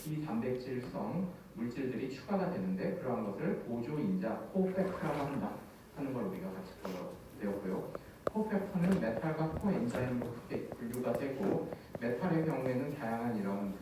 비단백질성 물질들이 추가가 되는데 그러한 것을 보조인자 코팩터라고 한다 하는 걸 우리가 같이 배웠고요. 코팩터는 메탈과 코엔자임으로 크게 분류가 되고 메탈의 경우에는 다양한 이런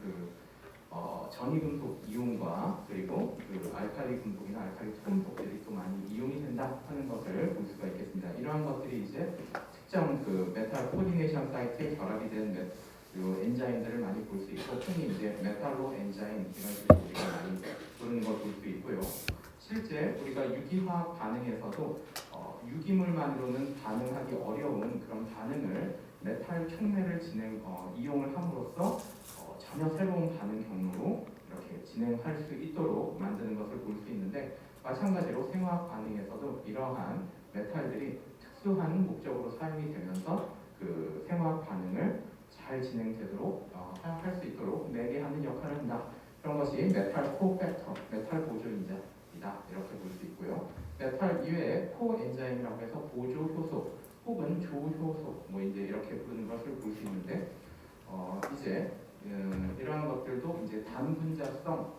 전이금속 이온과 그리고 알칼리 금속이나 알칼리 토금속들이 또 많이 이용이 된다 하는 것을 볼 수가 있겠습니다. 이러한 것들이 이제 특정 메탈 코디네이션 사이트에 결합이 된 엔자임들을 많이 볼 수 있고 흔히 이제 메탈로 엔자임 이런 식으로 우리가 많이 부르는 걸 볼 수 있고요. 실제 우리가 유기화학 반응에서도 유기물만으로는 반응하기 어려운 그런 반응을 메탈 촉매를 이용을 함으로써 전혀 새로운 반응 경로로 이렇게 진행할 수 있도록 만드는 것을 볼 수 있는데 마찬가지로 생화학 반응에서도 이러한 메탈들이 특수한 목적으로 사용이 되면서 그 생화학 반응을 잘 진행되도록 할 수 있도록 매개하는 역할을 한다. 그런 것이 메탈 코팩터, 메탈 보조인자이다 이렇게 볼 수 있고요. 메탈 이외에 코엔자임이라고 해서 보조 효소 혹은 조효소 이제 이렇게 부르는 것을 볼 수 있는데 이제 이러한 것들도 이제 단분자성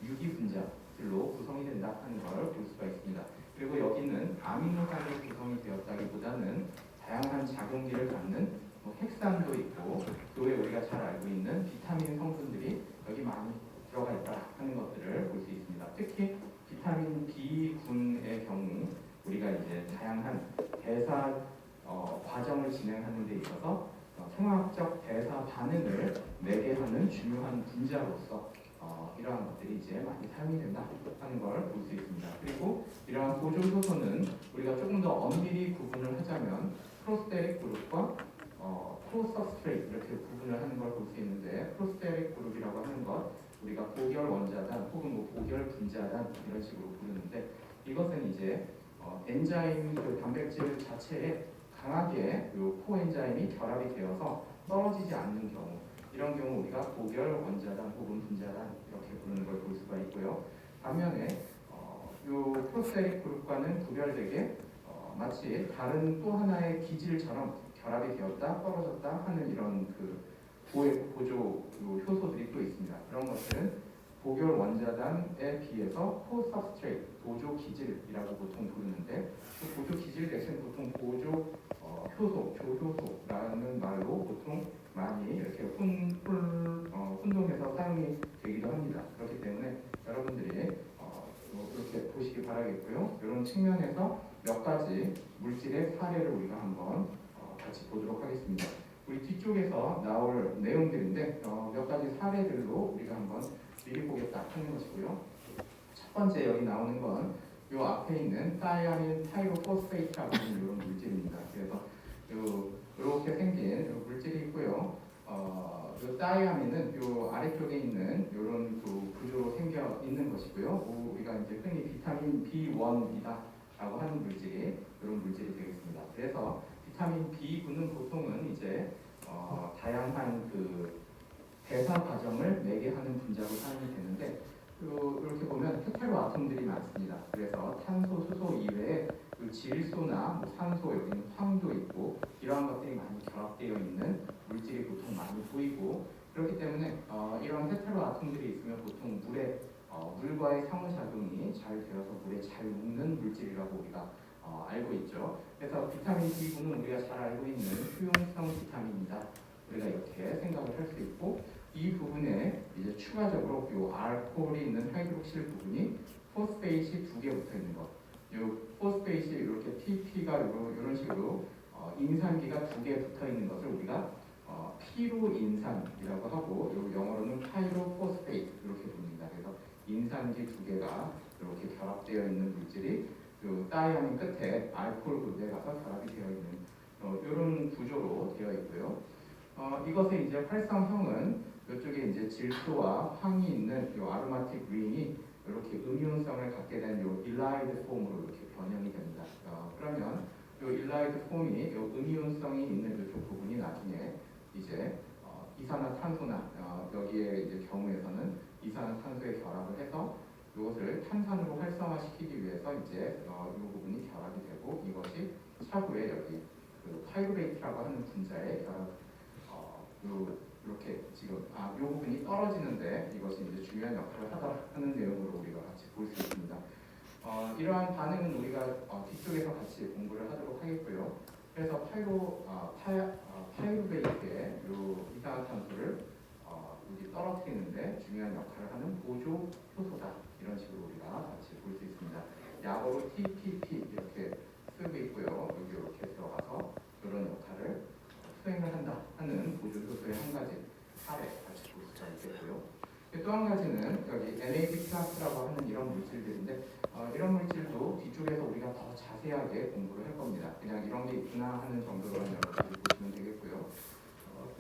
유기 분자들로 구성이 된다 하는 걸 볼 수가 있습니다. 그리고 여기는 아미노산으로 구성이 되었다기보다는 다양한 작용기를 갖는 핵산도 있고 그 외에 우리가 잘 알고 있는 비타민 성분들이 여기 많이 들어가 있다 하는 것들을 볼 수 있습니다. 특히 비타민 B군의 경우 우리가 이제 다양한 대사 과정을 진행하는 데 있어서 생화학적 대사 반응을 매개하는 중요한 분자로서 이러한 것들이 이제 많이 사용이 된다 하는 걸 볼 수 있습니다. 그리고 이러한 보조 효소는 우리가 조금 더 엄밀히 구분을 하자면 프로스테릭 그룹과 프로서스트레이트 이렇게 구분을 하는 걸 볼 수 있는데 프로스테릭 그룹이라고 하는 것 우리가 고결 원자단 혹은 고결 분자단 이런 식으로 부르는데 이것은 이제 엔자임 단백질 자체에 강하게 코엔자임이 결합이 되어서 떨어지지 않는 경우 이런 경우 우리가 고결 원자단 혹은 분자단 이렇게 부르는 걸 볼 수가 있고요. 반면에 프로스테릭 그룹과는 구별되게 마치 다른 또 하나의 기질처럼 결합이 되었다 떨어졌다 하는 이런 보조 효소들이 또 있습니다. 그런 것들은 고결 원자단에 비해서 코서브스트레이트 보조 기질이라고 보통 부르는데 그 보조 기질 대신 보통 보조 효소 조효소라는 말로 보통 많이 이렇게 혼동해서 사용이 되기도 합니다. 그렇기 때문에 여러분들이 이렇게 보시기 바라겠고요. 이런 측면에서 몇 가지 물질의 사례를 우리가 한번 같이 보도록 하겠습니다. 우리 뒤쪽에서 나올 내용들인데 몇 가지 사례들로 우리가 한번 미리 보겠다 하는 것이고요. 첫 번째 여기 나오는 건 이 앞에 있는 다이아민 타이로포스페이트라고 하는 이런 물질입니다. 그래서 이렇게 생긴 요 물질이 있고요. 이 다이아민은 요 아래쪽에 있는 이런 구조로 생겨 있는 것이고요. 우리가 이제 흔히 비타민 B1이다라고 하는 물질이 이런 물질이 되겠습니다. 그래서 비타민 B군은 보통은 이제 다양한 대사 과정을 매개하는 분자로 사용이 되는데 이렇게 보면 헤테로 아톰들이 많습니다. 그래서 탄소, 수소 이외에 질소나 산소, 여기는 황도 있고 이러한 것들이 많이 결합되어 있는 물질이 보통 많이 보이고 그렇기 때문에 이런 헤테로 아톰들이 있으면 보통 물과의 상호작용이 잘 되어서 물에 잘 녹는 물질이라고 우리가 알고 있죠. 그래서 비타민 B군은 우리가 잘 알고 있는 수용성 비타민이다. 우리가 이렇게 생각을 할 수 있고 이 부분에 이제 추가적으로 이 알코올이 있는 하이드록실 부분이 포스페이시 2개 붙어 있는 것. 이 포스페이시 이렇게 TP가 이런 식으로 인산기가 2개 붙어 있는 것을 우리가 피로인산이라고 하고 영어로는 파이로포스페이트 이렇게 부릅니다. 그래서 인산기 2개가 이렇게 결합되어 있는 물질이 다이아민 끝에 알코올 그룹에 가서 결합이 되어 있는 이런 구조로 되어 있고요. 이것의 이제 활성형은 이쪽에 이제 질소와 황이 있는 요 아로마틱 링이 이렇게 음이온성을 갖게 된 요 일라이드 폼으로 이렇게 변형이 됩니다. 그러면 요 일라이드 폼이 요 음이온성이 있는 이쪽 부분이 나중에 이제 이산화탄소나 여기에 이제 경우에서는 이산화탄소에 결합을 해서 이것을 탄산으로 활성화시키기 위해서 이제 이 부분이 결합이 되고 이것이 차후에 여기 파이루베이트라고 하는 분자에 결합 이렇게 지금 이 부분이 떨어지는데 이것이 이제 중요한 역할을 하는 내용으로 우리가 같이 볼 수 있습니다. 이러한 반응은 우리가 뒤쪽에서 같이 공부를 하도록 하겠고요. 그래서 파이루베이트의 이 이산화탄소를 여기 떨어뜨리는데 중요한 역할을 하는 보조 효소다. 이런 식으로 우리가 같이 볼 수 있습니다. 약어로 TPP 이렇게 쓰고 있고요. 여기 이렇게 들어가서 이런 역할을 수행을 한다 하는 보조 효소의 한 가지 사례 같이 볼 수가 있겠고요. 또 한 가지는 여기 NAD 플러스라고 하는 이런 물질들인데 이런 물질도 뒤쪽에서 우리가 더 자세하게 공부를 할 겁니다. 그냥 이런 게 있구나 하는 정도로만 여러분들이 보시면 되겠고요.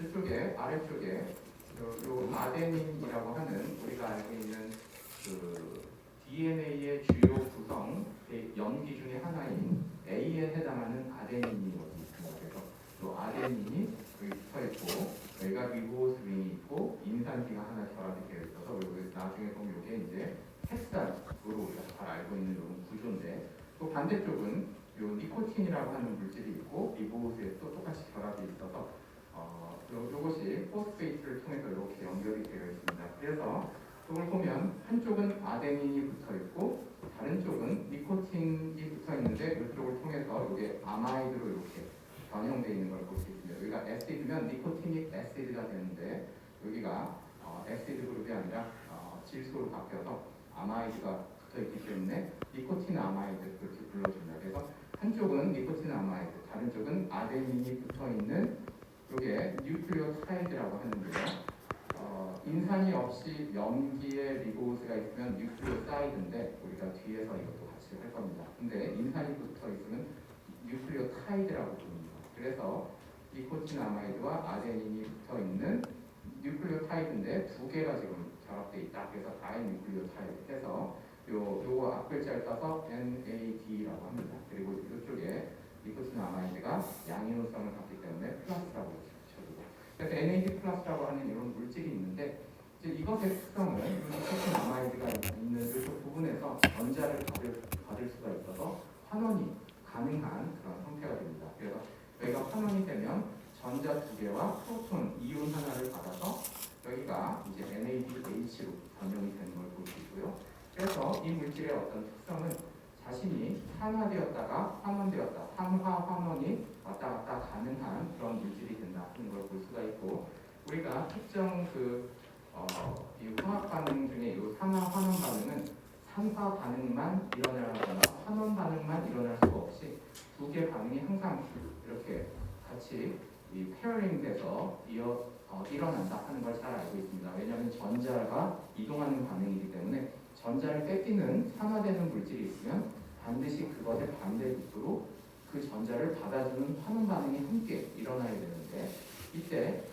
이쪽에 아래쪽에 요 아데닌이라고 하는 우리가 알고 있는 그 DNA의 주요 구성 염기 중에 하나인 A에 해당하는 아데닌이 여기 있습니다. 그래서 또 아데닌이 여기 붙어 있고 여기가 리보스링이 있고 인산기가 하나 결합이 되어 있어서 나중에 보면 이게 이제 헥산으로 우리가 잘 알고 있는 이런 구조인데 또 반대쪽은 요 니코틴이라고 하는 물질이 있고 리보스에 또 똑같이 결합이 있어서 요것이 포스페이트를 통해서 이렇게 연결이 되어 있습니다. 그래서 이걸 보면 한쪽은 아데닌이 붙어 있고 다른 쪽은 니코틴이 붙어 있는데 이쪽을 통해서 이게 아마이드로 이렇게 변형되어 있는 걸 볼 수 있습니다. 여기가 에시드면 니코티닉 에시드가 되는데 여기가 에시드 그룹이 아니라 질소로 바뀌어서 아마이드가 붙어 있기 때문에 니코틴 아마이드 그렇게 불러줍니다. 그래서 한쪽은 니코틴 아마이드, 다른 쪽은 아데닌이 붙어 있는 이게 뉴클리오타이드라고 하는데요. 인산이 없이 염기에 리보스가 있으면 뉴클리오사이드인데 우리가 뒤에서 이것도 같이 할 겁니다. 근데 인산이 붙어 있으면 뉴클리오타이드라고 부릅니다. 그래서 니코틴 아마이드와 아데닌이 붙어 있는 뉴클리오타이드인데 두 개가 지금 결합되어 있다. 그래서 다이 뉴클리오타이드 해서 요거 앞글자를 따서 NAD라고 합니다. 그리고 이쪽에 니코틴 아마이드가 양이온성을 갖기 때문에 플러스라고 붙여주고 그래서 NAD 플러스라고 하는 이런 물질이 있는데 이제 이것의 특성은 니코틴 아마이드가 있는 이쪽 부분에서 전자를 받을 수가 있어서 환원이 가능한 그런 형태가 됩니다. 그래서 여기가 환원이 되면 전자 두 개와 프로톤 이온 하나를 받아서 여기가 이제 NADH로 변형이 되는 걸 볼 수 있고요. 그래서 이 물질의 어떤 특성은 자신이 산화되었다가 환원되었다, 산화 환원이 왔다 갔다 가능한 그런 물질이 된다는 걸 볼 수가 있고 우리가 특정 이 화학 반응 중에 이 산화 환원 반응은 산화 반응만 일어나거나 환원 반응만 일어날 수가 없이 두 개 반응이 항상 이렇게 같이 이 페어링돼서 일어난다 하는 걸 잘 알고 있습니다. 왜냐하면 전자가 이동하는 반응이기 때문에 전자를 뺏기는 산화되는 물질이 있으면 반드시 그것의 반대급부로 그 전자를 받아주는 환원 반응이 함께 일어나야 되는데 이때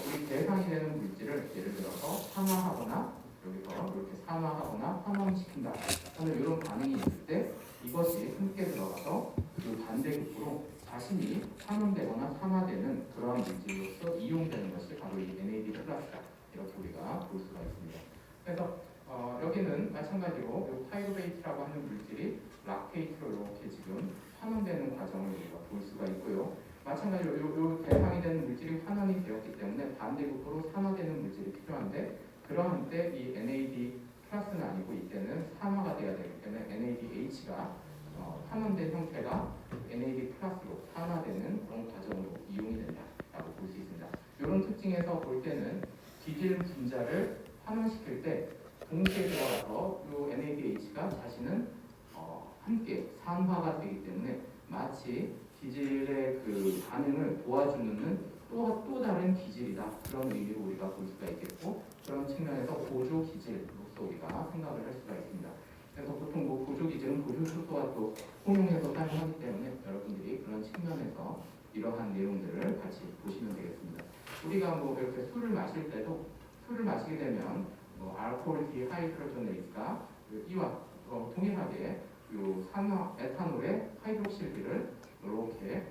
우리 대상이 되는 물질을 예를 들어서 산화하거나 여기서 이렇게 산화하거나 환원시킨다 하는 이런 반응이 있을 때 이것이 함께 들어가서 그 반대급부로 자신이 환원되거나 산화되는 그러한 물질로서 이용되는 것이 바로 이 NAD 플러스다 이렇게 우리가 볼 수가 있습니다. 그래서 여기는 마찬가지로 이 파이루베이트라고 하는 물질이 락테이트로 이렇게 지금 환원되는 과정을 우리가 볼 수가 있고요. 마찬가지로 이 대상이 되는 물질이 환원이 되었기 때문에 반대급부로 산화되는 물질이 필요한데 그러한 때 이 NAD 플러스는 아니고 이때는 산화가 되어야 되기 때문에 NADH가 환원된 형태가 NAD 플러스로 산화되는 그런 과정으로 이용이 된다라고 볼 수 있습니다. 이런 특징에서 볼 때는 디질 분자를 환원시킬 때 동시에 들어가서 이 NADH가 자신은 함께 산화가 되기 때문에 마치 기질의 그 반응을 도와주는 또 다른 기질이다 그런 의미로 우리가 볼 수가 있겠고 그런 측면에서 보조 기질로서 우리가 생각을 할 수가 있습니다. 그래서 보통 보조 기질은 보조 효소와 또 혼용해서 사용하기 때문에 여러분들이 그런 측면에서 이러한 내용들을 같이 보시면 되겠습니다. 우리가 이렇게 술을 마실 때도 술을 마시게 되면 알코올 디하이드로전에이스가 이와 동일하게 요 에탄올의 하이드록실비를 이렇게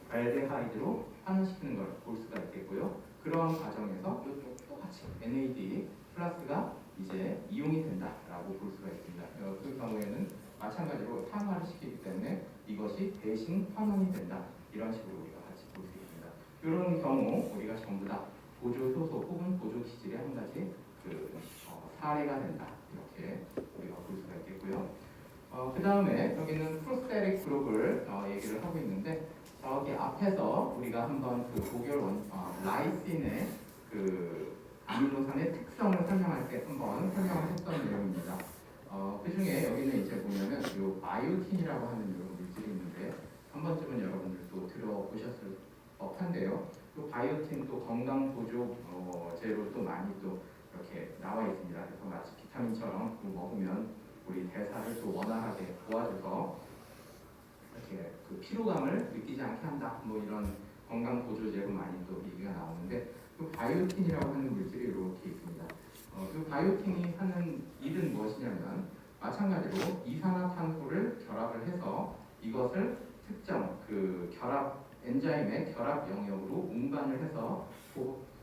알데하이드로 환원시키는 걸 볼 수가 있겠고요. 그러한 과정에서 이쪽도 같이 NAD 플러스가 이제 이용이 된다라고 볼 수가 있습니다. 그 경우에는 마찬가지로 산화를 시키기 때문에 이것이 대신 환원이 된다 이런 식으로 우리가 같이 볼 수 있습니다. 이런 경우 우리가 전부 다 보조 효소 혹은 보조 기질의 한 가지 사례가 된다. 이렇게 우리가 볼 수가 있겠고요. 그 다음에 여기는 프로스테릭 그룹을 얘기를 하고 있는데 저기 앞에서 우리가 한번 독일 라이신의 아미노산의 특성을 설명할 때 한번 설명을 했던 내용입니다. 그 중에 여기는 이제 보면은 요 바이오틴이라고 하는 이런 물질이 있는데 한 번쯤은 여러분들도 들어보셨을 법한데요. 또 바이오틴 또 건강 보조 제로 또 많이 또 이렇게 나와 있습니다. 그래서 마치 비타민처럼 먹으면 우리 대사를 또 원활하게 도와줘서 이렇게 피로감을 느끼지 않게 한다. 뭐 이런 건강 보조제로 많이 또 얘기가 나오는데 그 바이오틴이라고 하는 물질이 이렇게 있습니다. 그 바이오틴이 하는 일은 무엇이냐면 마찬가지로 이산화탄소를 결합을 해서 이것을 특정 결합 엔자임의 결합 영역으로 운반을 해서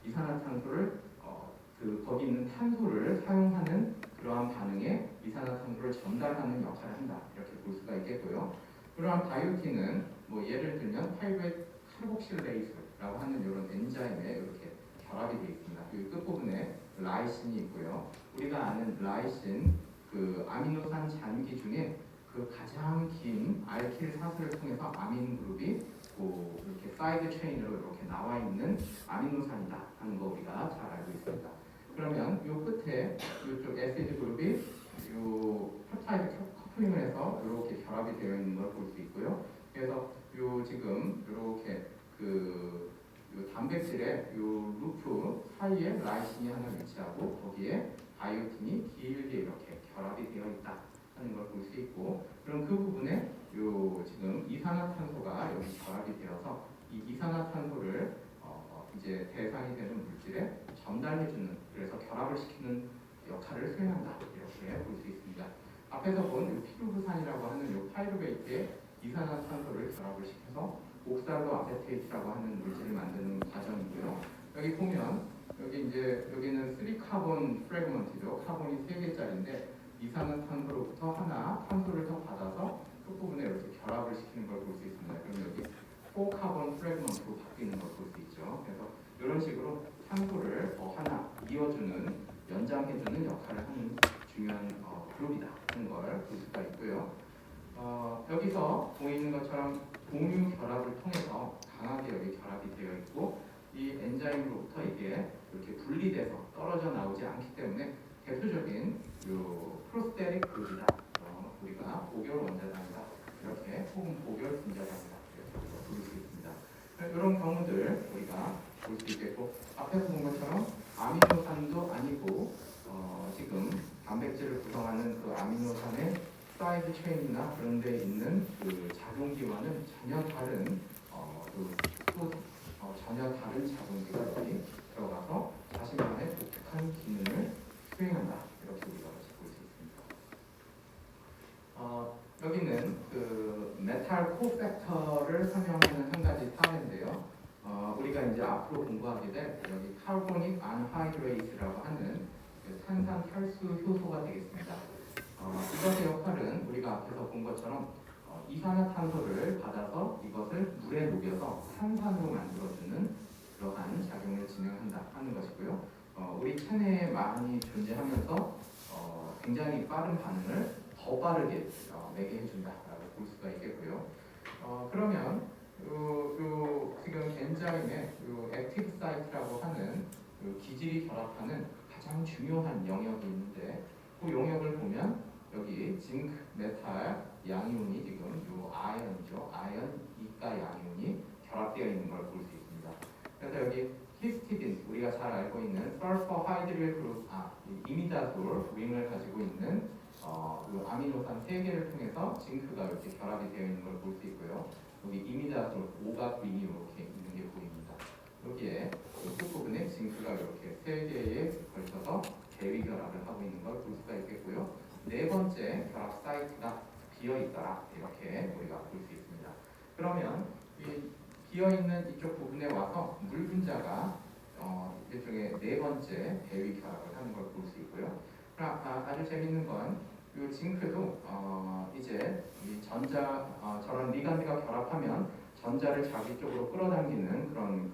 이산화탄소를 거기 있는 탄소를 사용하는 그러한 반응에 이산화탄소를 전달하는 역할을 한다. 이렇게 볼 수가 있겠고요. 그러한 바이오틴은 뭐 예를 들면 800 카르복실레이스라고 하는 이런 엔자임에 이렇게 결합이 되어 있습니다. 그 끝부분에 라이신이 있고요. 우리가 아는 라이신 아미노산 잔기 중에 가장 긴 알킬 사슬을 통해서 아민 그룹이 이렇게 사이드 체인으로 이렇게 나와 있는 아미노산이다 하는 거 우리가 잘 알고 있습니다. 그러면 이 끝에 이쪽 에시드 그룹이 이 펩타이드 커플링을 해서 이렇게 결합이 되어 있는 걸 볼 수 있고요. 그래서 지금 이렇게 요 단백질의 요 루프 사이에 라이신이 하나 위치하고 거기에 바이오틴이 길게 이렇게 결합이 되어 있다 하는 걸 볼 수 있고, 그럼 그 부분에 지금 이산화탄소가 여기 결합이 되어서 이 이산화탄소를 이제 대상이 되는 물질에 전달해주는, 그래서 결합을 시키는 역할을 수행한다 이렇게 볼 수 있습니다. 앞에서 본 피루부산이라고 하는 요 파이루베이트에 이산화탄소를 결합을 시켜서 옥살로 아세테이트라고 하는 물질을 만드는 과정이고요. 여기 보면 여기는 3카본 프래그먼트죠. 카본이 3개짜리인데 이산화탄소로부터 하나 탄소를 더 받아서 끝부분에 이렇게 결합을 시키는 걸 볼 수 있습니다. 그럼 여기 4카본 프래그먼트로 바뀌는 걸 볼 수 있죠. 그래서 이런 식으로 탄소를 더 하나 이어주는, 연장해주는 역할을 하는 중요한 그룹이다 하는 걸 볼 수가 있고요. 여기서 보이는 것처럼 공유 결합을 통해서 강하게 여기 결합이 되어 있고, 이 엔자임으로부터 이게 이렇게 분리돼서 떨어져 나오지 않기 때문에 대표적인 프로스테릭 그룹이다. 우리가 보결 원자단이다. 이렇게 혹은 보결 분자단이다. 이렇게 부를 수 있습니다. 이런 경우들 우리가 볼 수 있겠고, 앞에서 본 것처럼 아미노산도 아니고 지금 단백질을 구성하는 아미노산의 사이드 체인이나 그런 데 있는 작용기와는 전혀 다른 전혀 다른 작용기가 여기 들어가서 자신만의 독특한 기능을 수행한다. 이렇게 우리가 볼 수 있습니다. 여기는 메탈 코팩터를 설명하는 한 가지 사례인데요. 우리가 이제 앞으로 공부하게 될 여기 카르보닉 안하이드레이트라고 하는 산산 탈수 효소가 되겠습니다. 이것의 역할은 우리가 앞에서 본 것처럼 이산화탄소를 받아서 이것을 물에 녹여서 산산으로 만들어주는 그러한 작용을 진행한다 하는 것이고요. 우리 체내에 많이 존재하면서 굉장히 빠른 반응을 더 빠르게 내게 해준다라고 볼 수가 있겠고요. 그러면 지금 엔자임의 액티브 사이트라고 하는 기질이 결합하는 가장 중요한 영역이 있는데, 그 영역을 보면 여기 징크, 메탈, 양이온이 지금 아연이죠. 아연, 이가 양이온이 결합되어 있는 걸 볼 수 있습니다. 그래서 여기 히스티딘, 우리가 잘 알고 있는 설퍼 하이드릴 그룹, 이미다솔 링을 가지고 있는 아미노산 3개를 통해서 징크가 이렇게 결합이 되어 있는 걸 볼 수 있고요. 여기 이미다솔 오각 링이 이렇게 있는 게 보입니다. 여기에 끝부분에 징크가 이렇게 3개에 걸쳐서 대위 결합을 하고 있는 걸 볼 수가 있겠고요. 네 번째 결합 사이트가 비어 있더라, 이렇게 우리가 볼 수 있습니다. 그러면 이 비어 있는 이쪽 부분에 와서 물 분자가 이쪽에 네 번째 대위 결합을 하는 걸 볼 수 있고요. 아주 재밌는 건 이 징크도 이제 이 저런 리간드가 결합하면 전자를 자기 쪽으로 끌어당기는 그런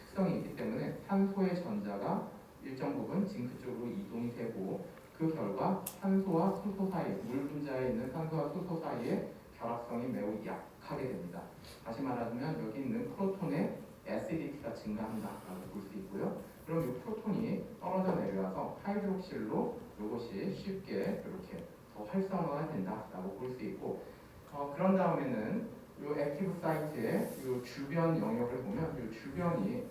특성이 있기 때문에 탄소의 전자가 일정 부분 징크 쪽으로 이동이 되고 그 결과 산소와 수소 사이, 물 분자에 있는 산소와 수소 사이의 결합성이 매우 약하게 됩니다. 다시 말하자면 여기 있는 프로톤의 애시디티가 증가한다라고 볼 수 있고요. 그럼 이 프로톤이 떨어져 내려와서 하이드록실로 이것이 쉽게 이렇게 더 활성화가 된다라고 볼 수 있고 그런 다음에는 이 액티브 사이트의 이 주변 영역을 보면 이 주변이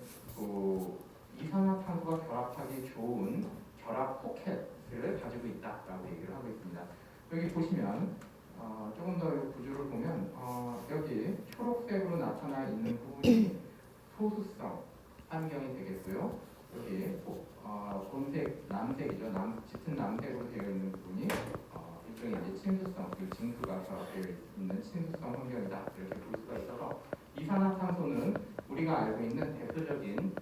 이산화탄소가 결합하기 좋은 결합 포켓을 가지고 있다라고 얘기를 하고 있습니다. 여기 보시면 조금 더 이 구조를 보면 여기 초록색으로 나타나 있는 부분이 소수성 환경이 되겠고요. 여기 본색 남색이죠. 짙은 남색으로 되어 있는 부분이 일종의 이제 친수성, 그 징크가 결합되어 있는 친수성 환경이다 이렇게 볼 수가 있어서 이산화탄소는 우리가 알고 있는 대표적인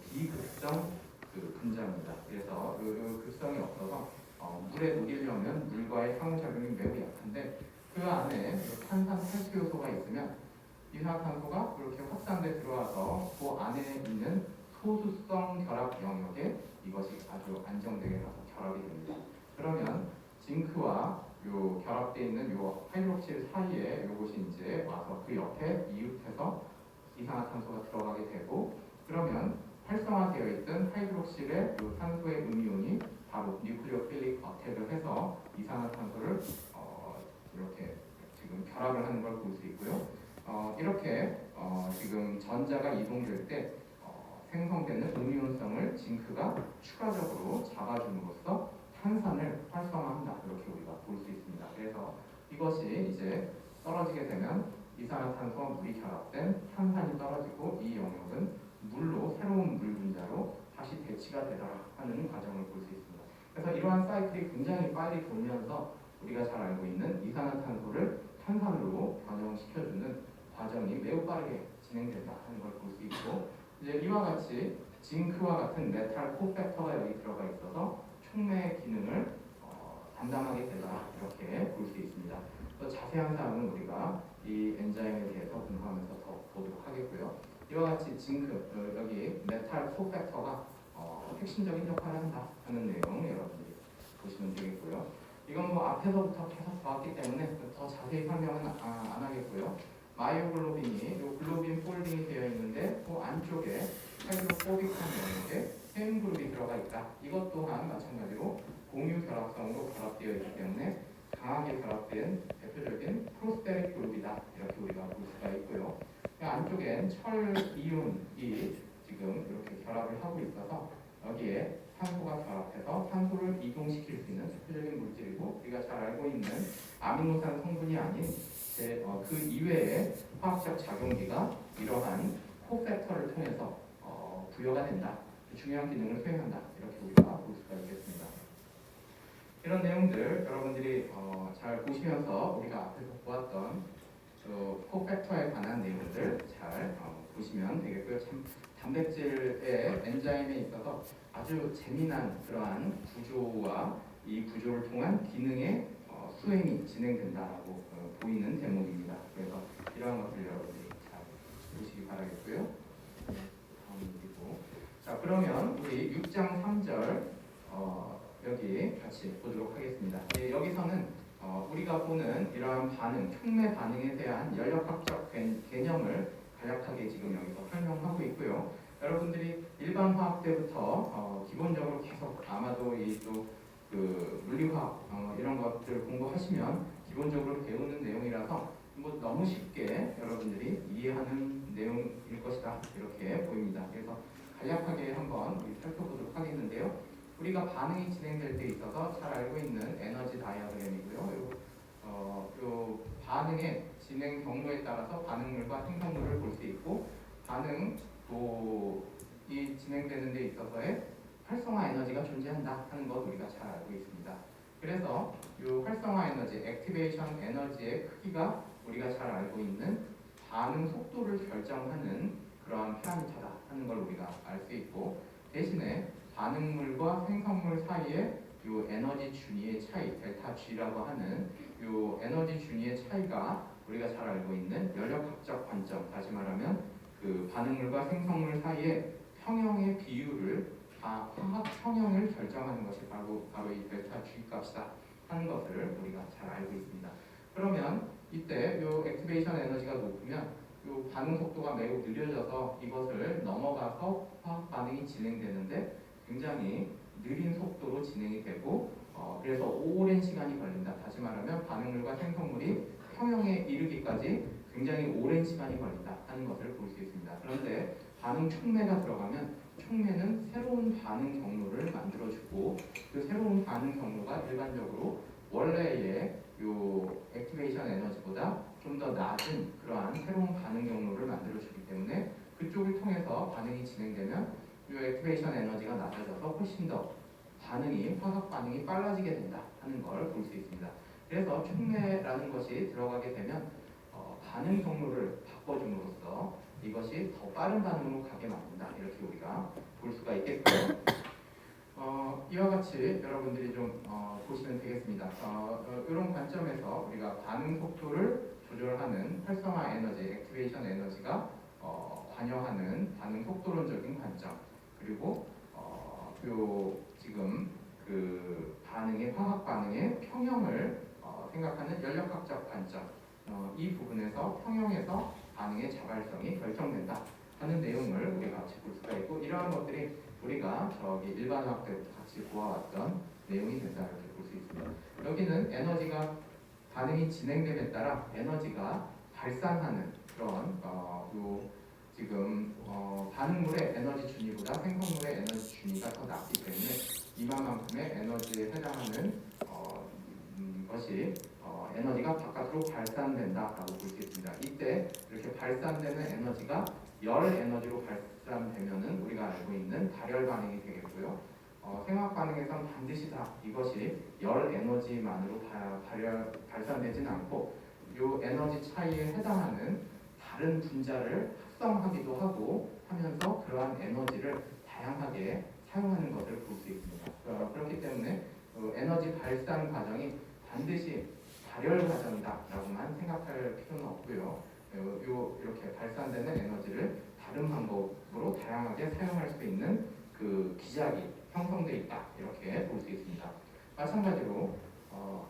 비극성 분자입니다. 그래서 극성이 없어서 물에 녹이려면 물과의 상호작용이 매우 약한데 그 안에 탄산 탈수 요소가 있으면 이산화탄소가 이렇게 확산돼 들어와서 그 안에 있는 소수성 결합 영역에 이것이 아주 안정되게 가서 결합이 됩니다. 그러면 징크와 요 결합되어 있는 요 하이드록실 사이에 요것이 이제 와서 그 옆에 이웃해서 이산화탄소가 들어가게 되고 그러면 활성화되어 있던 하이드록실의 요 탄소의 음이온이 바로 뉴클리오필릭 어택을 해서 이산화탄소를 이렇게 지금 결합을 하는 걸 볼 수 있고요. 이렇게 지금 전자가 이동될 때 생성되는 음이온성을 징크가 추가적으로 잡아줌으로써 탄산을 활성화한다 이렇게 우리가 볼 수 있습니다. 그래서 이것이 이제 떨어지게 되면 이산화탄소와 물이 결합된 탄산이 떨어지고 이 영역은 물로 새로운 물 분자로 다시 대치가 되더라 하는 과정을 볼 수 있습니다. 그래서 이러한 사이클이 굉장히 빨리 돌면서 우리가 잘 알고 있는 이산화탄소를 탄산으로 변형시켜주는 과정이 매우 빠르게 진행된다 하는 걸 볼 수 있고 이제 이와 같이 징크와 같은 메탈 코팩터가 여기 들어가 있어서 촉매 기능을 담당하게 되더라 이렇게 볼 수 있습니다. 더 자세한 사항은 우리가 이 엔자임에 대해서 공부하면서 더 보도록 하겠고요. 이와 같이 징크 여기 메탈 코팩터가 핵심적인 역할을 한다 하는 내용 여러분들이 보시면 되겠고요. 이건 뭐 앞에서부터 계속 보았기 때문에 더 자세히 설명은 안 하겠고요. 마이오글로빈이 요 글로빈 폴딩이 되어 있는데 그 안쪽에 하이드로포빅한 영역에 헤임 그룹이 들어가 있다. 이것 또한 마찬가지로 공유 결합성으로 결합되어 있기 때문에 강하게 결합된 대표적인 프로스테릭 그룹이다. 이렇게 우리가 볼 수가 있고요. 그 안쪽엔 철 이온이 지금 이렇게 결합을 하고 있어서 여기에 산소가 결합해서 산소를 이동시킬 수 있는 대표적인 물질이고 우리가 잘 알고 있는 아미노산 성분이 아닌 그 이외의 화학적 작용기가 이러한 코팩터를 통해서 부여가 된다. 중요한 기능을 수행한다. 이렇게 우리가 볼 수가 있겠습니다. 이런 내용들 여러분들이 잘 보시면서 우리가 앞에서 보았던 코팩터에 관한 내용들 잘 보시면 되겠고요. 참 단백질의 엔자임에 있어서 아주 재미난 그러한 구조와 이 구조를 통한 기능의 수행이 진행된다라고 보이는 대목입니다. 그래서 이러한 것들 여러분들이 잘 보시기 바라겠고요. 자 그러면 우리 6장 3절 여기 같이 보도록 하겠습니다. 여기서는 우리가 보는 이러한 반응, 촉매 반응에 대한 연력학적 개념을 간략하게 지금 여기서 설명하고 있고요. 여러분들이 일반 화학 때부터 기본적으로 계속 아마도 이 또 그 물리화학 이런 것들을 공부하시면 기본적으로 배우는 내용이라서 뭐 너무 쉽게 여러분들이 이해하는 내용일 것이다 이렇게 보입니다. 그래서 간략하게 한번 우리 살펴보도록 하겠는데요. 우리가 반응이 진행될 때 있어서 잘 알고 있는 에너지 다이어그램이고요. 요 반응의 진행 경로에 따라서 반응물과 생성물을 볼 수 있고 반응이 진행되는 데 있어서의 활성화 에너지가 존재한다 하는 것 우리가 잘 알고 있습니다. 그래서 이 활성화 에너지, 액티베이션 에너지의 크기가 우리가 잘 알고 있는 반응 속도를 결정하는 그러한 파라미터다 하는 걸 우리가 알 수 있고 대신에 반응물과 생성물 사이에 이 에너지 준위의 차이, 델타 G라고 하는 이 에너지 준위의 차이가 우리가 잘 알고 있는 연력학적 관점, 다시 말하면 그 반응물과 생성물 사이에 평형의 비율을 화학 평형을 결정하는 것이 바로 이 델타 G값이다 하는 것을 우리가 잘 알고 있습니다. 그러면 이때 요 액티베이션 에너지가 높으면 요 반응 속도가 매우 느려져서 이것을 넘어가서 화학 반응이 진행되는데 굉장히 느린 속도로 진행이 되고 그래서 오랜 시간이 걸린다. 다시 말하면 반응물과 생성물이 평형에 이르기까지 굉장히 오랜 시간이 걸린다 하는 것을 볼 수 있습니다. 그런데 반응 촉매가 들어가면 촉매는 새로운 반응 경로를 만들어주고 그 새로운 반응 경로가 일반적으로 원래의 요 액티베이션 에너지보다 좀 더 낮은 그러한 새로운 반응 경로를 만들어주기 때문에 그쪽을 통해서 반응이 진행되면 요 액티베이션 에너지가 낮아져서 훨씬 더 화학 반응이 빨라지게 된다 하는 걸 볼 수 있습니다. 그래서 촉매라는 것이 들어가게 되면 반응 경로를 바꿔줌으로써 이것이 더 빠른 반응으로 가게 만든다 이렇게 우리가 볼 수가 있겠고요. 이와 같이 여러분들이 좀 보시면 되겠습니다. 이런 관점에서 우리가 반응 속도를 조절하는 활성화 에너지, 액티베이션 에너지가 관여하는 반응 속도론적인 관점, 그리고 요 지금 그 화학 반응의 평형을 생각하는 연력학적 관점, 이 부분에서 평형에서 반응의 자발성이 결정된다 하는 내용을 우리가 같이 볼 수가 있고, 이러한 것들이 우리가 저기 일반화학 때부터 같이 보아왔던 내용이 된다 이렇게 볼 수 있습니다. 여기는 에너지가 반응이 진행됨에 따라 에너지가 발산하는 그런 지금 반응물의 에너지 준위보다 생성물의 에너지 준위가 더 낮기 때문에 이만큼의 에너지에 해당하는 것이 에너지가 바깥으로 발산된다라고 볼 수 있습니다. 이때 이렇게 발산되는 에너지가 열 에너지로 발산되면은 우리가 알고 있는 발열 반응이 되겠고요. 생화학 반응에서는 반드시 다 이것이 열 에너지만으로 발산되지는 않고 이 에너지 차이에 해당하는 다른 분자를 합성하기도 하고 하면서 그러한 에너지를 다양하게 사용하는 것을 볼 수 있습니다. 그렇기 때문에 에너지 발산 과정이 반드시 발열 과정이다라고만 생각할 필요는 없고요. 이렇게 발산되는 에너지를 다른 방법으로 다양하게 사용할 수 있는 그 기작이 형성되어 있다 이렇게 볼 수 있습니다. 마찬가지로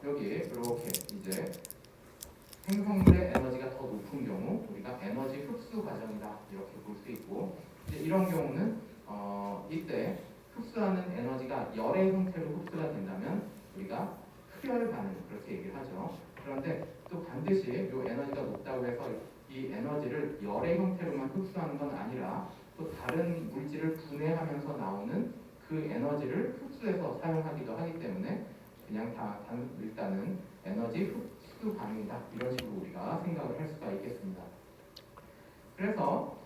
여기 이렇게 이제 생성물의 에너지가 더 높은 경우 우리가 에너지 흡수 과정이다 이렇게 볼 수 있고, 이제 이런 경우는 이때 흡수하는 에너지가 열의 형태로 흡수가 된다면 우리가 흡열 반응 그렇게 얘기를 하죠. 그런데 또 반드시 이 에너지가 높다고 해서 이 에너지를 열의 형태로만 흡수하는 건 아니라 또 다른 물질을 분해하면서 나오는 그 에너지를 흡수해서 사용하기도 하기 때문에 그냥 일단은 에너지 흡수 반응이다 이런 식으로 우리가 생각을 할 수가 있겠습니다. 그래서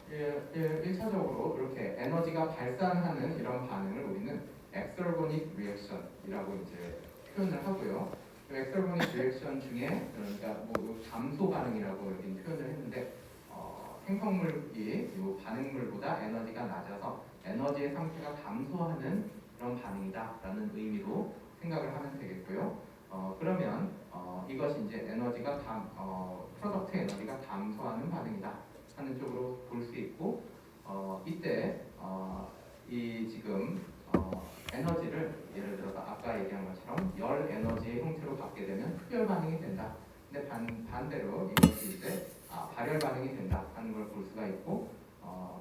1차적으로 이렇게 에너지가 발산하는 이런 반응을 우리는 exergonic reaction이라고 이제 표현을 하고요. exergonic reaction 중에 그러니까 감소 반응이라고 여기 표현을 했는데 생성물이 이 반응물보다 에너지가 낮아서 에너지의 상태가 감소하는 그런 반응이다라는 의미로 생각을 하면 되겠고요. 그러면 이것이 이제 프로덕트 에너지가 감소하는 반응이다 하는 쪽으로 볼 수 있고, 이때 이 지금 에너지를 예를 들어서 아까 얘기한 것처럼 열 에너지의 형태로 갖게 되면 흡열 반응이 된다. 근데 반대로 이것이 이제 발열 반응이 된다 하는 걸 볼 수가 있고,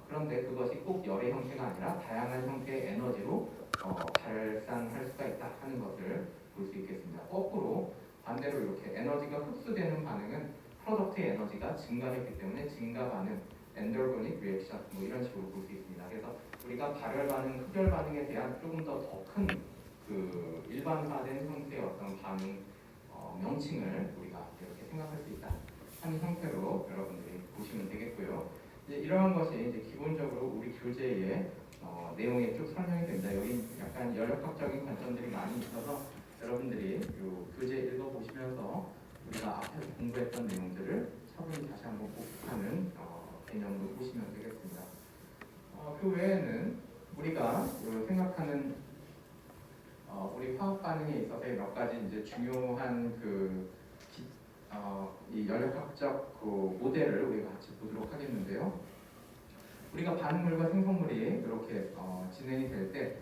그런데 그것이 꼭 열의 형태가 아니라 다양한 형태의 에너지로 발산할 수가 있다 하는 것을 볼 수 있겠습니다. 거꾸로 반대로 이렇게 에너지가 흡수되는 반응은 프로덕트의 에너지가 증가했기 때문에 증가 반응, 엔더고닉 리액션 이런 식으로 볼 수 있습니다. 그래서 우리가 발열 반응, 흡열 반응에 대한 조금 더 큰 그 일반화된 형태의 어떤 반응 명칭을 우리가 이렇게 생각할 수 있다 하는 형태로 여러분들이 보시면 되겠고요. 이제 이러한 것이 이제 기본적으로 우리 교재의 내용에 쭉 설명이 됩니다. 여기 약간 연력학적인 관점들이 많이 있어서 여러분들이 이 교재 읽어보시면서 우리가 앞에서 공부했던 내용들을 차분히 다시 한번 복습하는 개념으로 보시면 되겠습니다. 그 외에는 우리가 생각하는 우리 화학 반응에 있어서의 몇 가지 이제 중요한 이 연력학적 그 모델을 우리가 같이 보도록 하겠는데요. 우리가 반응물과 생성물이 이렇게 진행이 될 때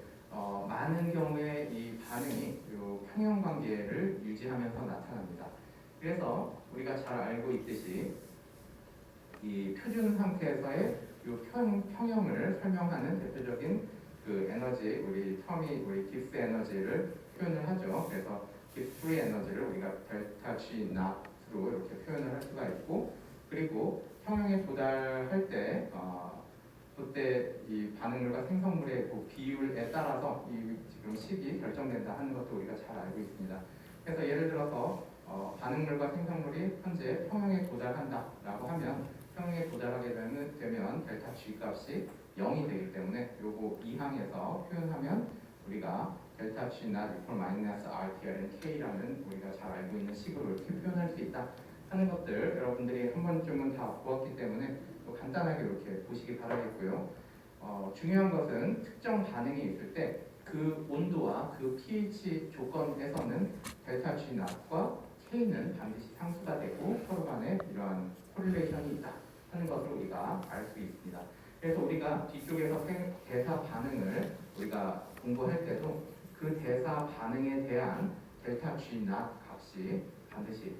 많은 경우에 이 반응이 요 평형 관계를 유지하면서 나타납니다. 그래서 우리가 잘 알고 있듯이 이 표준 상태에서의 요 평형을 설명하는 대표적인 그 에너지, 우리 깁스 에너지를 표현을 하죠. 그래서 깁스 프리 에너지를 우리가 델타 G 낫으로 이렇게 표현을 할 수가 있고, 그리고 평형에 도달할 때 그때 이 반응물과 생성물의 그 비율에 따라서 이 지금 식이 결정된다 하는 것도 우리가 잘 알고 있습니다. 그래서 예를 들어서 반응물과 생성물이 현재 평형에 도달한다라고 하면 평형에 도달하게 되면 델타 G 값이 0이 되기 때문에 요거 이항에서 표현하면 우리가 델타 G not equal 마이너스 RTR은 K라는 우리가 잘 알고 있는 식으로 이렇게 표현할 수 있다 하는 것들 여러분들이 한 번쯤은 다 보았기 때문에 또 간단하게 이렇게 보시기 바라겠고요. 중요한 것은 특정 반응이 있을 때 그 온도와 그 pH 조건에서는 델타 G not과 K는 반드시 상수가 되고 서로 간에 이러한 코릴레이션이 있다 하는 것을 우리가 알 수 있습니다. 그래서 우리가 뒤쪽에서 대사 반응을 우리가 공부할 때도 그 대사 반응에 대한 델타 G not 값이 반드시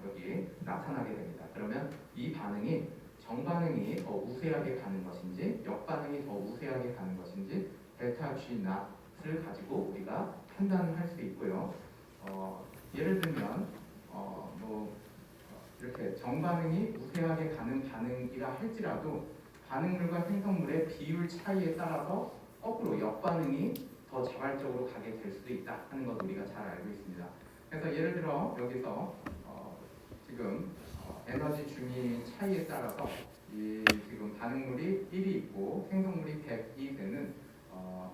여기 나타나게 됩니다. 그러면 이 반응이 정반응이 더 우세하게 가는 것인지 역반응이 더 우세하게 가는 것인지 델타 G not을 가지고 우리가 판단할 수 있고요. 예를 들면 이렇게 정반응이 우세하게 가는 반응이라 할지라도 반응물과 생성물의 비율 차이에 따라서 거꾸로 역반응이 더 자발적으로 가게 될 수도 있다 하는 것도 우리가 잘 알고 있습니다. 그래서 예를 들어 여기서 지금 에너지 중위 차이에 따라서 이 지금 반응물이 1이 있고 생성물이 100이 되는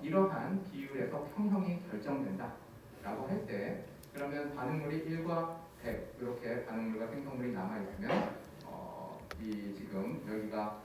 이러한 비율에서 평형이 결정된다라고 할 때 그러면 반응물이 1과 100 이렇게 반응물과 생성물이 남아 있으면 이 지금 여기가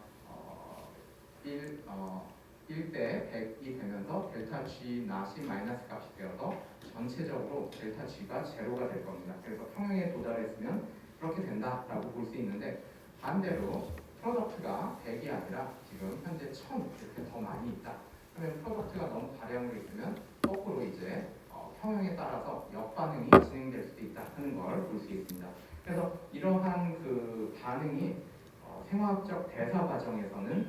1대 100이 되면서 델타 G not이 마이너스 값이 되어서 전체적으로 델타 G가 제로가 될 겁니다. 그래서 평형에 도달했으면 그렇게 된다라고 볼 수 있는데 반대로 프로덕트가 100이 아니라 지금 현재 1000 이렇게 더 많이 있다. 그러면 프로덕트가 너무 다량으로 있으면 거꾸로 이제 평형에 따라서 역반응이 진행될 수도 있다 하는 걸 볼 수 있습니다. 그래서 이러한 그 반응이 생화학적 대사 과정에서는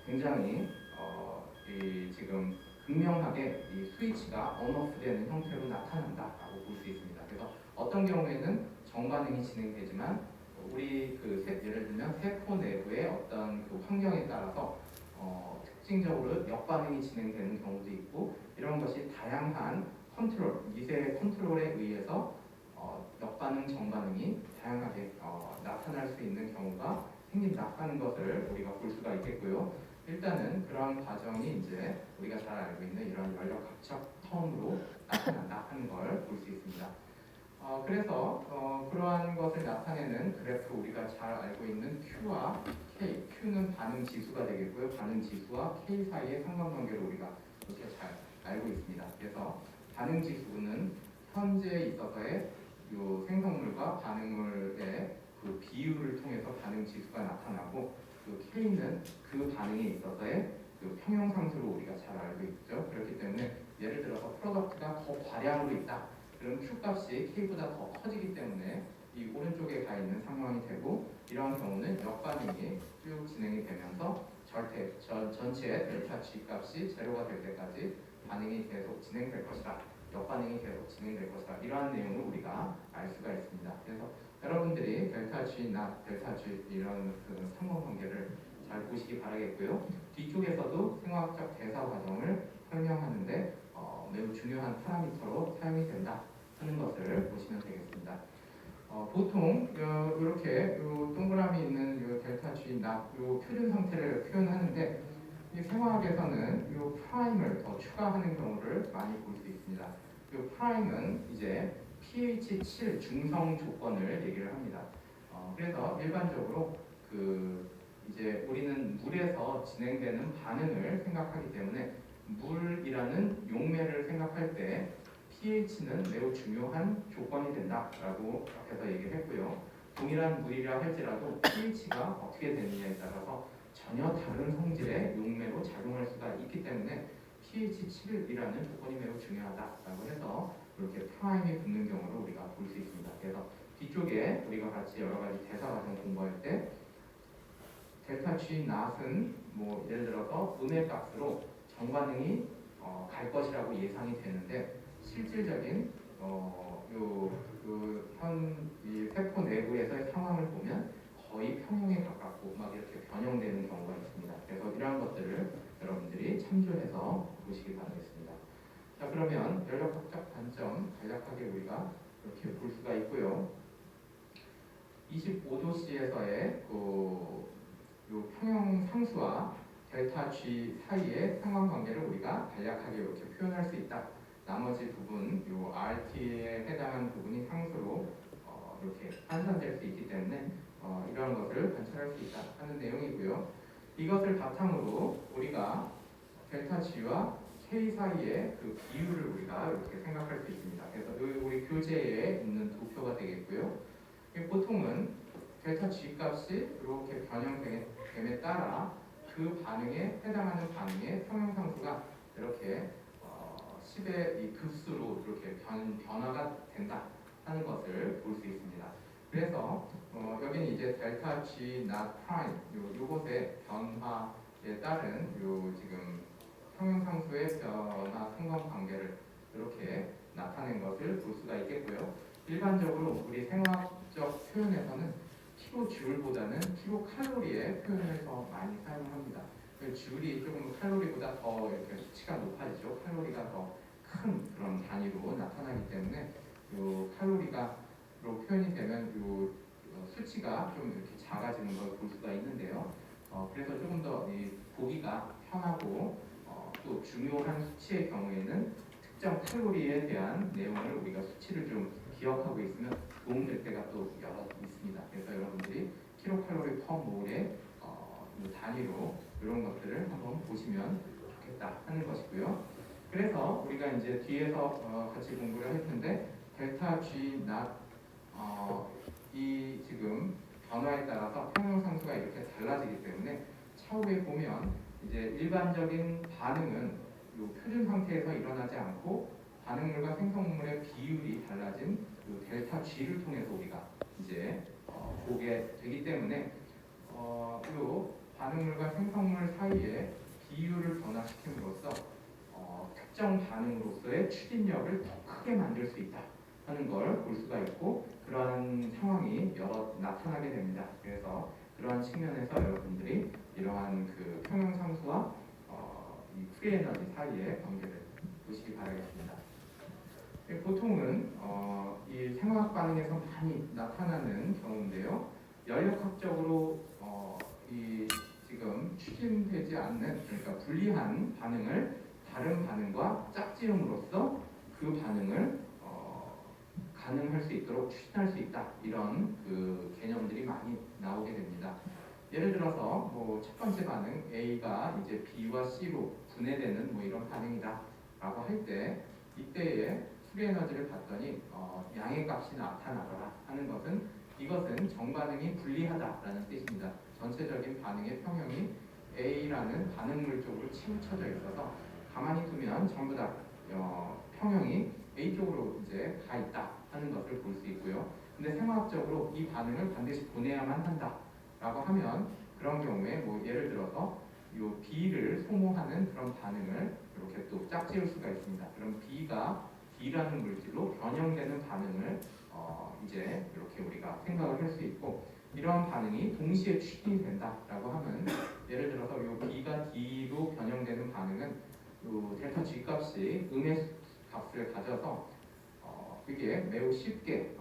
굉장히 지금 극명하게 이 스위치가 온오프되는 형태로 나타난다라고 볼 수 있습니다. 그래서 어떤 경우에는 정반응이 진행되지만 우리 예를 들면 세포 내부의 어떤 그 환경에 따라서 특징적으로 역반응이 진행되는 경우도 있고 이런 것이 다양한 미세 컨트롤에 의해서 역반응, 정반응이 다양하게 나타날 수 있는 경우가 생긴다 하는 것을 우리가 볼 수가 있겠고요. 일단은 그러한 과정이 이제 우리가 잘 알고 있는 이런 연력 합척 텀으로 나타난다 하는 걸 볼 수 있습니다. 그래서 그러한 것을 나타내는 그래프 우리가 잘 알고 있는 Q와 K, Q는 반응 지수가 되겠고요. 반응 지수와 K 사이의 상관관계를 우리가 이렇게 잘 알고 있습니다. 그래서 반응 지수는 현재에 있어서의 요 생성물과 반응물의 그 비율을 통해서 반응 지수가 나타나고 그 K는 그 반응에 있어서의 그 평형상수로 우리가 잘 알고 있죠. 그렇기 때문에 예를 들어서 프로덕트가 더 과량으로 있다. 그럼 Q 값이 K보다 더 커지기 때문에 이 오른쪽에 가 있는 상황이 되고 이러한 경우는 역반응이 쭉 진행이 되면서 전체의 델타 G 값이 제로가 될 때까지 반응이 계속 진행될 것이다. 역반응이 계속 진행될 것이다. 이러한 내용을 우리가 알 수가 있습니다. 그래서 여러분들이 델타 G, 델타 G 이런 그 상관관계를 잘 보시기 바라겠고요. 뒤쪽에서도 생화학적 대사 과정을 설명하는데 매우 중요한 파라미터로 사용이 된다 하는 것을 보시면 되겠습니다. 보통 이렇게 동그라미 있는 요 델타 G, 요 표준 상태를 표현하는데 이 생화학에서는 요 프라임을 더 추가하는 경우를 많이 볼 수 있습니다. 요 프라임은 이제 pH 7 중성 조건을 얘기를 합니다. 그래서 일반적으로 이제 우리는 물에서 진행되는 반응을 생각하기 때문에 물이라는 용매를 생각할 때 pH는 매우 중요한 조건이 된다라고 앞에서 얘기를 했고요. 동일한 물이라 할지라도 pH가 어떻게 되느냐에 따라서 전혀 다른 성질의 용매로 작용할 수가 있기 때문에 pH 7이라는 조건이 매우 중요하다라고 해서 이렇게 프라임이 붙는 경우를 우리가 볼 수 있습니다. 그래서 뒤쪽에 우리가 같이 여러 가지 대사 과정 공부할 때 델타 G 낫은 뭐 예를 들어서 음의 값으로 정반응이 갈 것이라고 예상이 되는데 실질적인 이 세포 내부에서의 상황을 보면 거의 평형에 가깝고 막 이렇게 변형되는 경우가 있습니다. 그래서 이러한 것들을 여러분들이 참조해서 보시기 바라겠습니다. 자, 그러면 연력학적 단점 간략하게 우리가 이렇게 볼 수가 있고요. 25도씨에서의 요 평형 상수와 델타 G 사이의 상관관계를 우리가 간략하게 이렇게 표현할 수 있다. 나머지 부분, 요 RT에 해당하는 부분이 상수로 이렇게 환산될 수 있기 때문에 이러한 것을 관찰할 수 있다 하는 내용이고요. 이것을 바탕으로 우리가 델타 G와 K 사이의 그 비율을 우리가 이렇게 생각할 수 있습니다. 그래서 우리 교재에 있는 도표가 되겠고요. 보통은 델타 G 값이 이렇게 변형됨에 따라 그 반응에 해당하는 반응의 평형상수가 이렇게 10의 이 급수로 이렇게 변화가 된다 하는 것을 볼 수 있습니다. 그래서 여기는 이제 델타 G not prime 요것의 변화에 따른 요 지금 평형상수의 변화 상관관계를 이렇게 나타낸 것을 볼 수가 있겠고요. 일반적으로 우리 생화학적 표현에서는 킬로줄보다는 킬로칼로리의 표현을 더 많이 사용합니다. 줄이 조금 칼로리보다 더 이렇게 수치가 높아지죠. 칼로리가 더 큰 그런 단위로 나타나기 때문에 요 칼로리가로 표현이 되면 요 수치가 좀 이렇게 작아지는 걸 볼 수가 있는데요. 그래서 조금 더 보기가 편하고 또 중요한 수치의 경우에는 특정 칼로리에 대한 내용을 우리가 수치를 좀 기억하고 있으면 도움될 때가 또 여러 있습니다. 그래서 여러분들이 킬로칼로리 퍼 몰의 단위로 이런 것들을 한번 보시면 좋겠다 하는 것이고요. 그래서 우리가 이제 뒤에서 같이 공부를 할 텐데 델타 G not 이 지금 변화에 따라서 평형상수가 이렇게 달라지기 때문에 차후에 보면 이제 일반적인 반응은 요 표준 상태에서 일어나지 않고 반응물과 생성물의 비율이 달라진 요 델타 G를 통해서 우리가 이제 보게 되기 때문에 요 반응물과 생성물 사이의 비율을 변화시킴으로써 특정 반응으로서의 추진력을 더 크게 만들 수 있다 하는 걸 볼 수가 있고 그러한 상황이 여러 나타나게 됩니다. 그래서 그러한 측면에서 여러분들이 이러한 그 평형상수와 이 프리에너지 사이의 관계를 보시기 바라겠습니다. 보통은 이 생화학 반응에서 많이 나타나는 경우인데요. 연력학적으로 이 지금 추진되지 않는 그러니까 불리한 반응을 다른 반응과 짝지음으로써 그 반응을 가능할 수 있도록 추진할 수 있다 이런 그 개념들이 많이 나오게 됩니다. 예를 들어서 뭐 첫 번째 반응 A가 이제 B와 C로 분해되는 뭐 이런 반응이다라고 할 때 이때에 수리 에너지를 봤더니 양의 값이 나타나더라 하는 것은 이것은 정반응이 불리하다라는 뜻입니다. 전체적인 반응의 평형이 A라는 반응물 쪽으로 치우쳐져 있어서 가만히 두면 전부 다 평형이 A 쪽으로 이제 가 있다 하는 것을 볼 수 있고요. 근데 생화학적으로 이 반응을 반드시 보내야만 한다라고 하면 그런 경우에 뭐 예를 들어서 요 B를 소모하는 그런 반응을 이렇게 또 짝지을 수가 있습니다. 그럼 B가 D라는 물질로 변형되는 반응을 이제 이렇게 우리가 생각을 할 수 있고 이러한 반응이 동시에 추진이 된다라고 하면 예를 들어서 요 B가 D로 변형되는 반응은 요 델타 G 값이 음의 값을 가져서 이게 매우 쉽게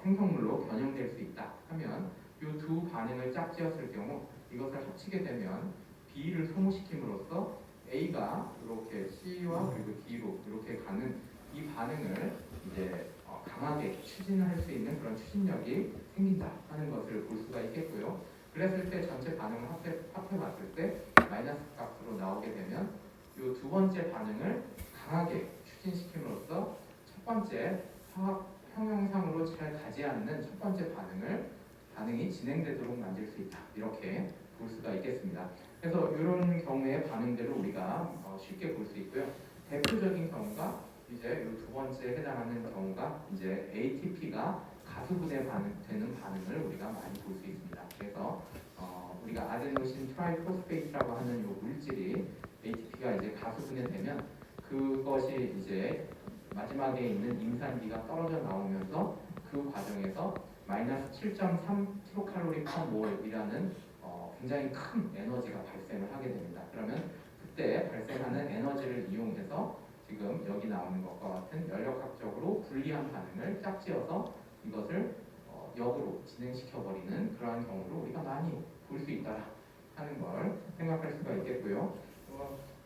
생성물로 변형될 수 있다 하면 이 두 반응을 짝지었을 경우 이것을 합치게 되면 B를 소모시킴으로써 A가 이렇게 C와 그리고 D로 이렇게 가는 이 반응을 이제 강하게 추진할 수 있는 그런 추진력이 생긴다 하는 것을 볼 수가 있겠고요. 그랬을 때 전체 반응을 합해봤을 때 마이너스 값으로 나오게 되면 이 두 번째 반응을 강하게 추진시킴으로써 첫 번째 화학 평형상으로 잘 가지 않는 첫 번째 반응을 반응이 진행되도록 만들 수 있다. 이렇게 볼 수가 있겠습니다. 그래서 이런 경우의 반응들을 우리가 쉽게 볼 수 있고요. 대표적인 경우가 이제 이 두 번째에 해당하는 경우가 이제 ATP가 가수분해 되는 반응을 우리가 많이 볼 수 있습니다. 그래서 우리가 아데노신 트라이포스페이트라고 하는 이 물질이 ATP가 이제 가수분해되면 그것이 이제 마지막에 있는 임산기가 떨어져 나오면서 그 과정에서 마이너스 7.3 킬로칼로리 퍼 몰이라는 굉장히 큰 에너지가 발생을 하게 됩니다. 그러면 그때 발생하는 에너지를 이용해서 지금 여기 나오는 것과 같은 연력학적으로 불리한 반응을 짝지어서 이것을 역으로 진행시켜버리는 그러한 경우를 우리가 많이 볼 수 있다 하는 걸 생각할 수가 있겠고요.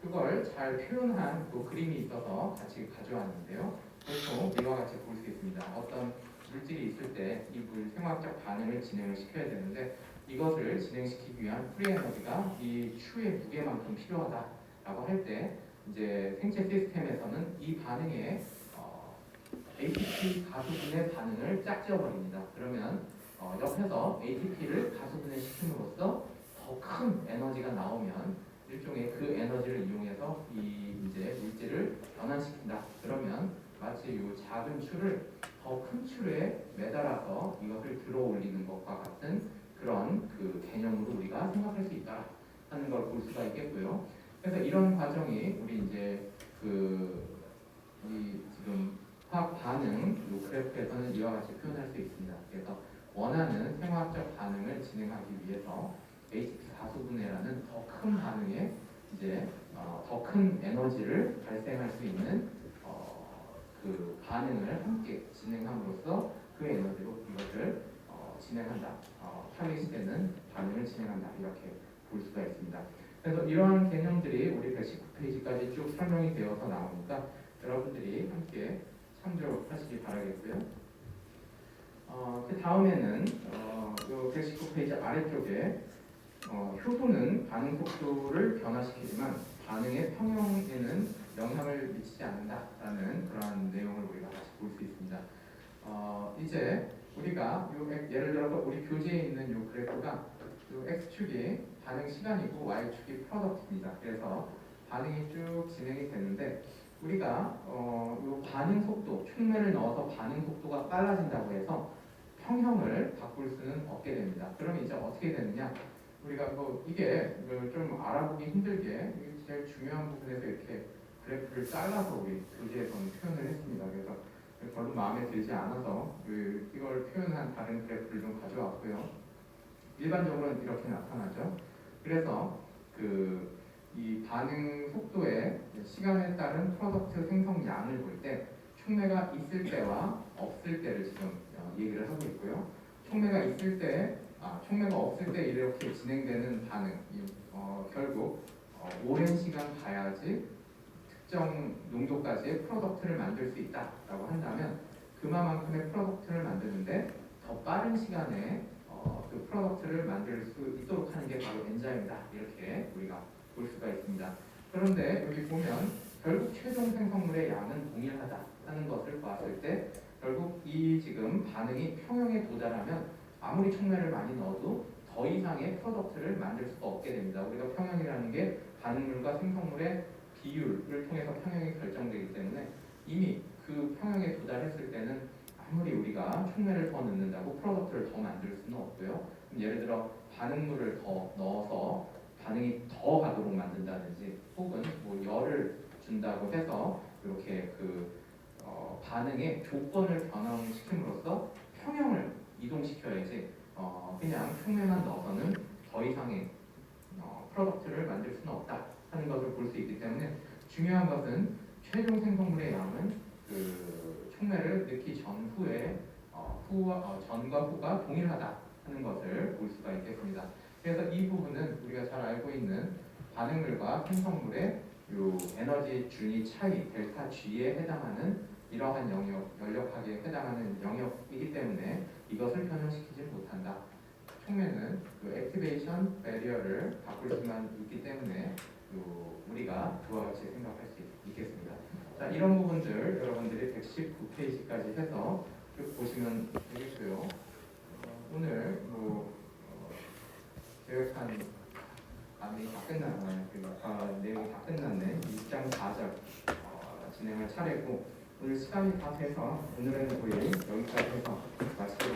그걸 잘 표현한 그 그림이 있어서 같이 가져왔는데요. 보통 이와 같이 볼 수 있습니다. 어떤 물질이 있을 때 이 물 생화학적 반응을 진행을 시켜야 되는데 이것을 진행시키기 위한 프리 에너지가 이 추의 무게만큼 필요하다라고 할 때 이제 생체 시스템에서는 이 반응에 ATP 가수분해 반응을 짝지어 버립니다. 그러면 옆에서 ATP를 가수분해 시킴으로써 더 큰 에너지가 나오면 일종의 그 에너지를 이용해서 이 이제 물질을 변환시킨다. 그러면 마치 이 작은 추를 더 큰 추에 매달아서 이것을 들어 올리는 것과 같은 그런 그 개념으로 우리가 생각할 수 있다 하는 걸 볼 수가 있겠고요. 그래서 이런 과정이 우리 이제 이 지금 화학 반응 이 그래프에서는 이와 같이 표현할 수 있습니다. 그래서 원하는 생화학적 반응을 진행하기 위해서 ATP 가수분해라는 더 큰 반응에 이제 더 큰 에너지를 발생할 수 있는 그 반응을 함께 진행함으로써 그 에너지로 이것을 진행한다. 탈리시되는 반응을 진행한다. 이렇게 볼 수가 있습니다. 그래서 이러한 개념들이 우리 119페이지까지 쭉 설명이 되어서 나오니까 여러분들이 함께 참조하시기 바라겠고요. 그 다음에는 이 119페이지 아래쪽에 효소는 반응 속도를 변화시키지만 반응의 평형에는 영향을 미치지 않는다라는 그러한 내용을 우리가 같이 볼 수 있습니다. 이제 우리가 예를 들어서 우리 교재에 있는 이 그래프가 x축이 반응 시간이고 y축이 프로덕트입니다. 그래서 반응이 쭉 진행이 되는데 우리가 이 반응 속도, 촉매를 넣어서 반응 속도가 빨라진다고 해서 평형을 바꿀 수는 없게 됩니다. 그럼 이제 어떻게 되느냐? 우리가 이게 좀 알아보기 힘들게 제일 중요한 부분에서 이렇게 그래프를 잘라서 우리 교재에서는 표현을 했습니다. 그래서 별로 마음에 들지 않아서 이걸 표현한 다른 그래프를 좀 가져왔고요. 일반적으로는 이렇게 나타나죠. 그래서 이 반응 속도의 시간에 따른 프로덕트 생성량을 볼 때 촉매가 있을 때와 없을 때를 지금 얘기를 하고 있고요. 촉매가 있을 때, 촉매가 없을 때 이렇게 진행되는 반응, 결국 오랜 시간 가야지 특정 농도까지의 프로덕트를 만들 수 있다라고 한다면 그만큼의 프로덕트를 만드는데 더 빠른 시간에 그 프로덕트를 만들 수 있도록 하는 게 바로 엔자임이다. 이렇게 우리가 볼 수가 있습니다. 그런데 여기 보면 결국 최종 생성물의 양은 동일하다 하는 것을 봤을 때 결국 이 지금 반응이 평형에 도달하면 아무리 촉매를 많이 넣어도 더 이상의 프로덕트를 만들 수가 없게 됩니다. 우리가 평형이라는 게 반응물과 생성물의 비율을 통해서 평형이 결정되기 때문에 이미 그 평형에 도달했을 때는 아무리 우리가 촉매를 더 넣는다고 프로덕트를 더 만들 수는 없고요. 예를 들어 반응물을 더 넣어서 반응이 더 가도록 만든다든지 혹은 열을 준다고 해서 이렇게 반응의 조건을 변형시킴으로써 평형을 이동시켜야지 그냥 촉매만 넣어서는 더 이상의 프로덕트를 만들 수는 없다 하는 것을 볼 수 있기 때문에 중요한 것은 최종 생성물의 양은 촉매를 넣기 전후에 전과 후가 동일하다 하는 것을 볼 수가 있겠습니다. 그래서 이 부분은 우리가 잘 알고 있는 반응물과 생성물의 요 에너지 준위 차이 델타 G에 해당하는 이러한 연력학에 해당하는 영역이기 때문에 이것을 변형시키지 못한다. 촉매는 액티베이션 배리어를 바꿀 수만 있기 때문에 우리가 그와 같이 생각할 수 있겠습니다. 자, 이런 부분들 여러분들이 119페이지까지 해서 쭉 보시면 되겠고요. 오늘 계획한 내용이 다 끝났네. 내용이 다 끝났네. 6장 4절 진행할 차례고 오늘 시간이 다 돼서 오늘은 우리 여기까지 해서 마치도록